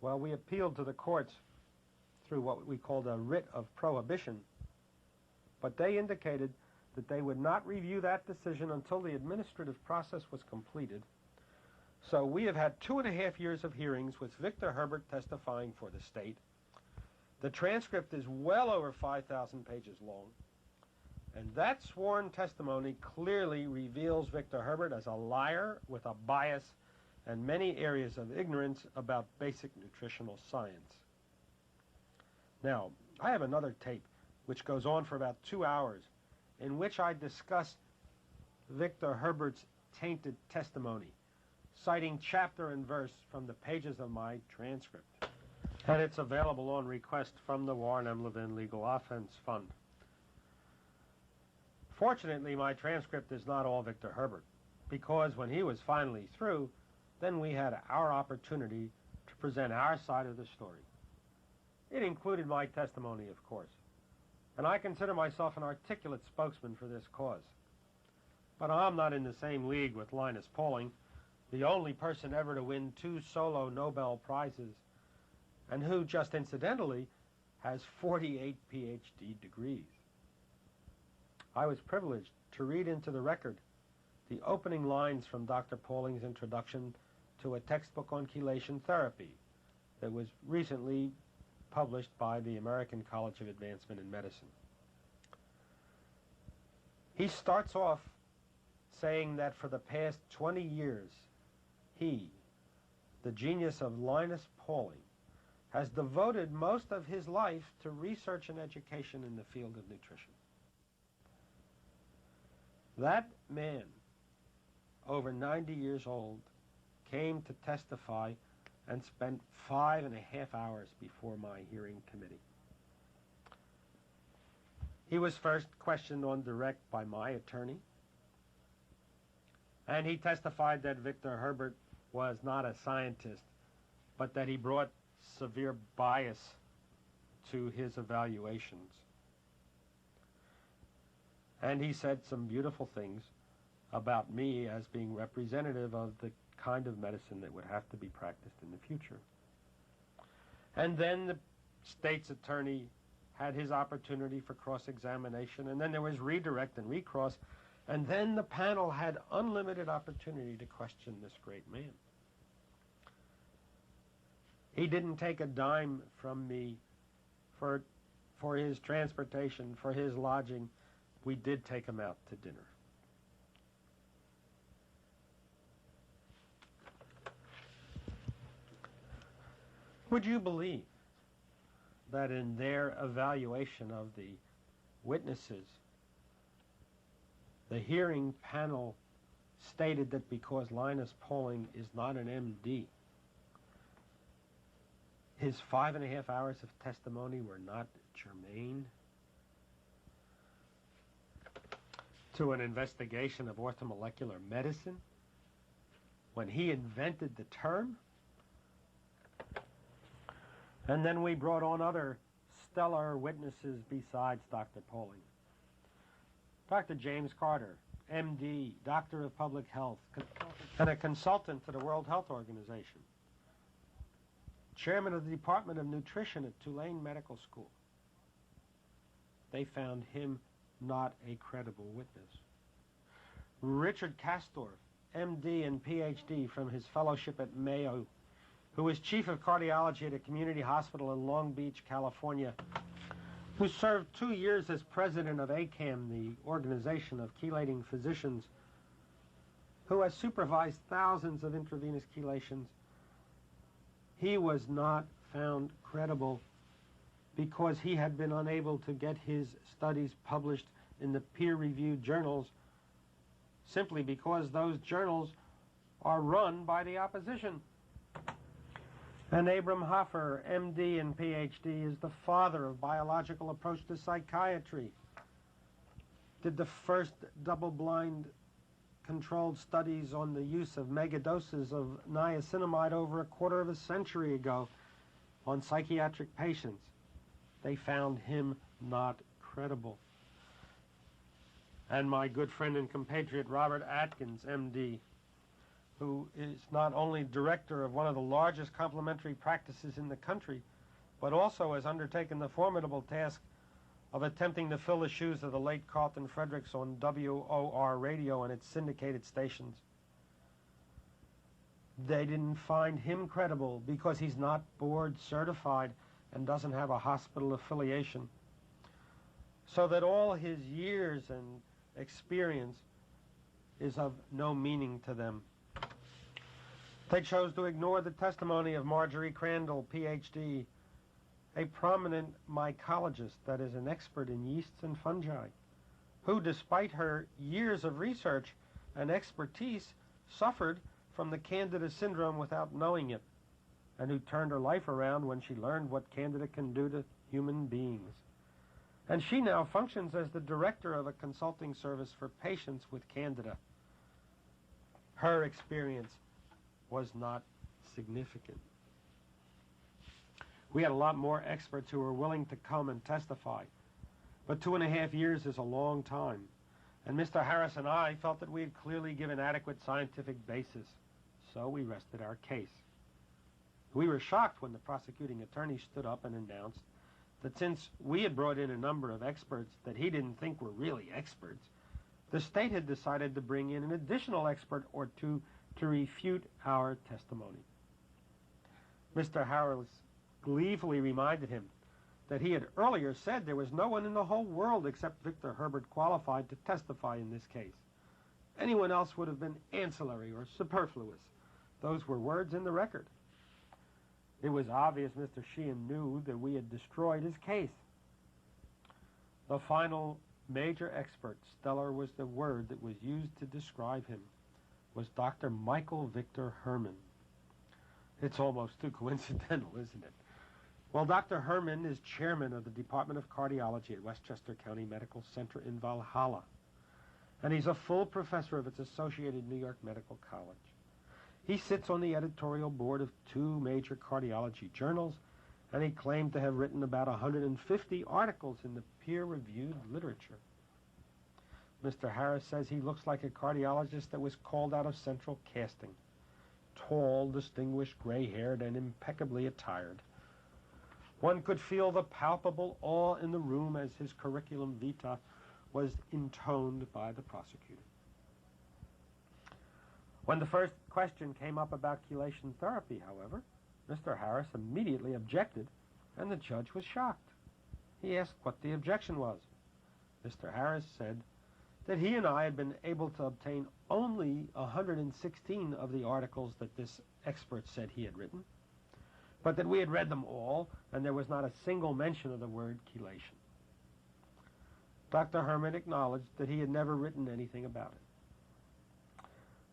Well, we appealed to the courts through what we called a writ of prohibition, but they indicated that they would not review that decision until the administrative process was completed. So we have had 2.5 years of hearings with Victor Herbert testifying for the state. The transcript is well over 5,000 pages long, and that sworn testimony clearly reveals Victor Herbert as a liar with a bias and many areas of ignorance about basic nutritional science. Now, I have another tape which goes on for about 2 hours in which I discuss Victor Herbert's tainted testimony, citing chapter and verse from the pages of my transcript. And it's available on request from the Warren M. Levin Legal Offense Fund. Fortunately, my transcript is not all Victor Herbert, because when he was finally through, then we had our opportunity to present our side of the story. It included my testimony, of course, and I consider myself an articulate spokesman for this cause. But I'm not in the same league with Linus Pauling, the only person ever to win 2 solo Nobel Prizes, and who, just incidentally, has 48 PhD degrees. I was privileged to read into the record the opening lines from Dr. Pauling's introduction to a textbook on chelation therapy that was recently published by the American College of Advancement in Medicine. He starts off saying that for the past 20 years, he, the genius of Linus Pauling, has devoted most of his life to research and education in the field of nutrition. That man, over 90 years old, came to testify and spent 5.5 hours before my hearing committee. He was first questioned on direct by my attorney, and he testified that Victor Herbert was not a scientist, but that he brought severe bias to his evaluations. And he said some beautiful things about me as being representative of the kind of medicine that would have to be practiced in the future. And then the state's attorney had his opportunity for cross-examination, and then there was redirect and recross, and then the panel had unlimited opportunity to question this great man. He didn't take a dime from me for his transportation, for his lodging. We did take him out to dinner. Would you believe that in their evaluation of the witnesses, the hearing panel stated that because Linus Pauling is not an MD, his 5.5 hours of testimony were not germane to an investigation of orthomolecular medicine when he invented the term? And then we brought on other stellar witnesses besides Dr. Pauling. Dr. James Carter, MD, Doctor of Public Health, and a consultant to the World Health Organization, chairman of the Department of Nutrition at Tulane Medical School. They found him not a credible witness. Richard Castorf, MD and PhD from his fellowship at Mayo, who was chief of cardiology at a community hospital in Long Beach, California, who served 2 years as president of ACAM, the Organization of Chelating Physicians, who has supervised thousands of intravenous chelations. He was not found credible because he had been unable to get his studies published in the peer-reviewed journals, simply because those journals are run by the opposition. And Abram Hoffer, MD and PhD, is the father of biological approach to psychiatry. Did the first double-blind controlled studies on the use of megadoses of niacinamide over a quarter of a century ago on psychiatric patients. They found him not credible. And my good friend and compatriot Robert Atkins, MD, who is not only director of one of the largest complementary practices in the country, but also has undertaken the formidable task of attempting to fill the shoes of the late Carlton Fredericks on WOR radio and its syndicated stations. They didn't find him credible because he's not board certified and doesn't have a hospital affiliation. So that all his years and experience is of no meaning to them. They chose to ignore the testimony of Marjorie Crandall, Ph.D., a prominent mycologist that is an expert in yeasts and fungi, who, despite her years of research and expertise, suffered from the Candida syndrome without knowing it, and who turned her life around when she learned what Candida can do to human beings. And she now functions as the director of a consulting service for patients with Candida. Her experience was not significant. We had a lot more experts who were willing to come and testify, but 2.5 years is a long time, and Mr. Harris and I felt that we had clearly given adequate scientific basis, so we rested our case. We were shocked when the prosecuting attorney stood up and announced that since we had brought in a number of experts that he didn't think were really experts, the state had decided to bring in an additional expert or two to refute our testimony. Mr. Harris gleefully reminded him that he had earlier said there was no one in the whole world except Victor Herbert qualified to testify in this case. Anyone else would have been ancillary or superfluous. Those were words in the record. It was obvious Mr. Sheehan knew that we had destroyed his case. The final major expert, stellar was the word that was used to describe him, was Dr. Michael Victor Herman. It's almost too coincidental, isn't it? Well, Dr. Herman is chairman of the Department of Cardiology at Westchester County Medical Center in Valhalla, and he's a full professor of its associated New York Medical College. He sits on the editorial board of 2 major cardiology journals, and he claimed to have written about 150 articles in the peer-reviewed literature. Mr. Harris says he looks like a cardiologist that was called out of central casting. Tall, distinguished, gray-haired, and impeccably attired. One could feel the palpable awe in the room as his curriculum vitae was intoned by the prosecutor. When the first question came up about chelation therapy, however, Mr. Harris immediately objected, and the judge was shocked. He asked what the objection was. Mr. Harris said that he and I had been able to obtain only 116 of the articles that this expert said he had written, but that we had read them all, and there was not a single mention of the word chelation. Dr. Herman acknowledged that he had never written anything about it.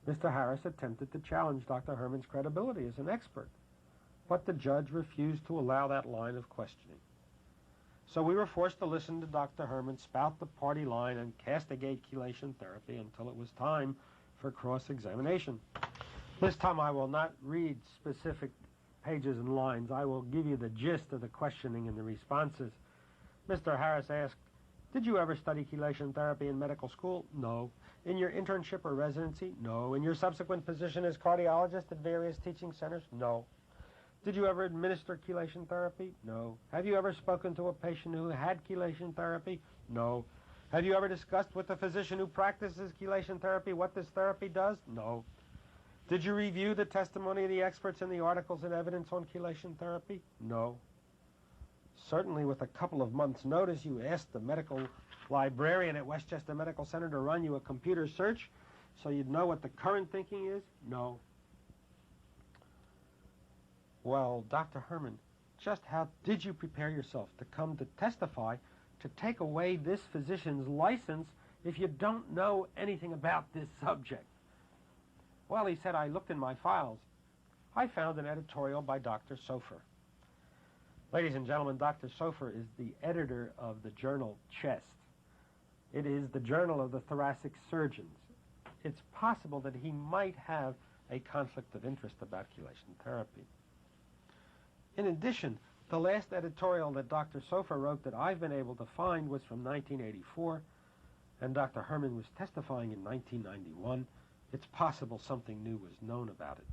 Mr. Harris attempted to challenge Dr. Herman's credibility as an expert, but the judge refused to allow that line of questioning. So we were forced to listen to Dr. Herman spout the party line and castigate chelation therapy until it was time for cross-examination. This time I will not read specific pages and lines. I will give you the gist of the questioning and the responses. Mr. Harris asked, "Did you ever study chelation therapy in medical school?" "No." "In your internship or residency?" "No." "In your subsequent position as cardiologist at various teaching centers?" "No." "Did you ever administer chelation therapy?" "No." "Have you ever spoken to a patient who had chelation therapy?" "No." "Have you ever discussed with a physician who practices chelation therapy what this therapy does?" "No." "Did you review the testimony of the experts in the articles and evidence on chelation therapy?" "No." "Certainly with a couple of months' notice you asked the medical librarian at Westchester Medical Center to run you a computer search so you'd know what the current thinking is?" "No." "Well, Dr. Herman, just how did you prepare yourself to come to testify to take away this physician's license if you don't know anything about this subject?" "Well," he said, "I looked in my files. I found an editorial by Dr. Sofer." Ladies and gentlemen, Dr. Sofer is the editor of the journal Chest. It is the journal of the thoracic surgeons. It's possible that he might have a conflict of interest about chelation therapy. In addition, the last editorial that Dr. Sofer wrote that I've been able to find was from 1984, and Dr. Herman was testifying in 1991, It's possible something new was known about it.